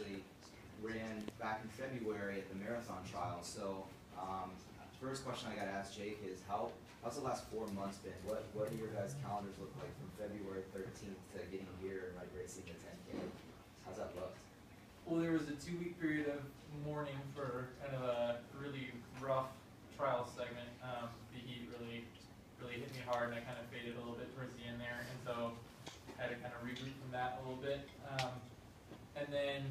actually ran back in February at the marathon trial. So first question I got to ask Jake is how's the last 4 months been? What do your guys' calendars look like from February 13th to getting here and like racing the 10K? How's that looked? Well, there was a 2-week period of mourning for kind of a really rough trial segment. The heat really hit me hard, and I kind of faded a little bit towards the end there, and so I had to kind of regroup from that a little bit. And then,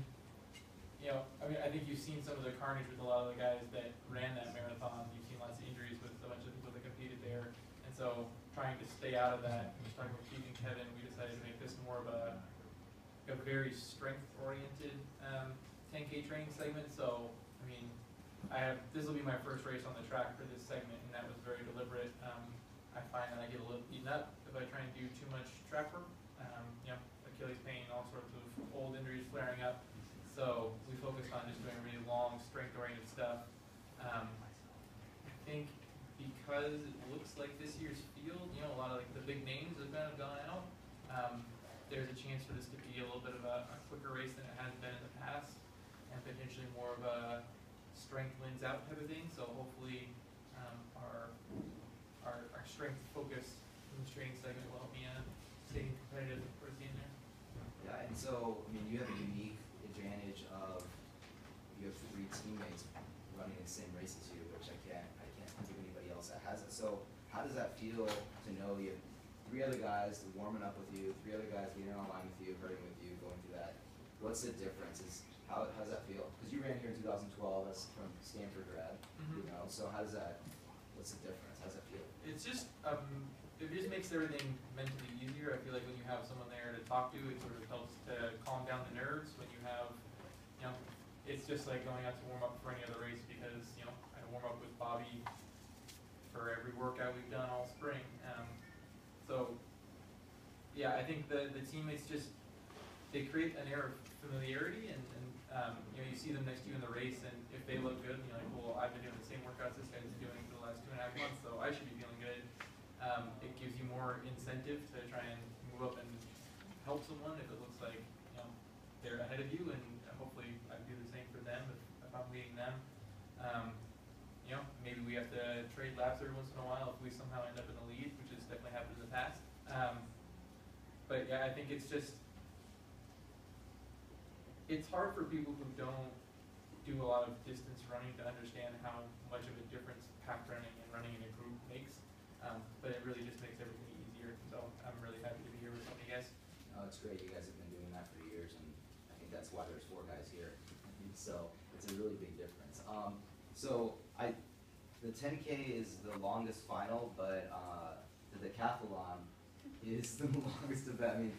I mean, I think you've seen some of the carnage with a lot of the guys that ran that marathon. You've seen lots of injuries with a bunch of people that competed there, and so trying to stay out of that, just talking with Keith and Kevin, we decided to make this more of a very strength-oriented 10K training segment. So, I mean, this will be my first race on the track for this segment, and that was very deliberate. I find that I get a little beaten up if I try and do too much track work. Achilles pain, all sorts of old injuries flaring up. So we focused on just doing really long, strength-oriented stuff. I think because it looks like this year's field, a lot of like the big names have kind of gone out. There's a chance for this to be a little bit of a quicker race than it has been in the past, and potentially more of a strength wins out type of thing. So hopefully our strength focus in this training segment will help me staying competitive towards the end there. Yeah, and so, I mean, you have a unique advantage of you have 3 teammates running the same race as you, which I can't think of anybody else that has it. So how does that feel to know you have 3 other guys warming up with you, 3 other guys getting online with you, hurting with you, going through that? What's the difference? How does that feel? Because you ran here in 2012 as from Stanford grad, so what's the difference? How's that feel? It's just, it just makes everything mentally easier. I feel like when you have someone there to talk to, it sort of helps to calm down the nerves. When you have, it's just like going out to warm up for any other race, because, I warm up with Bobby for every workout we've done all spring. So, yeah, I think the teammates they create an air of familiarity, and you see them next to you in the race, and if they look good, you're like, well, I've been doing the same workouts this guy's doing for the last 2.5 months, so I should be feeling good. It gives you more incentive to try and move up and help someone if it looks like they're ahead of you, and hopefully I do the same for them if I'm leading them. Maybe we have to trade laps every once in a while if we somehow end up in the lead, which has definitely happened in the past. But yeah, I think it's hard for people who don't do a lot of distance running to understand how much of a difference pack running and running in a group makes. But it really just makes everything easier. So I'm really happy to be here with some of you guys. Oh, it's great. You guys have been doing that for years, and I think that's why there's 4 guys here. So it's a really big difference. The 10K is the longest final, but the decathlon is the longest event. I mean,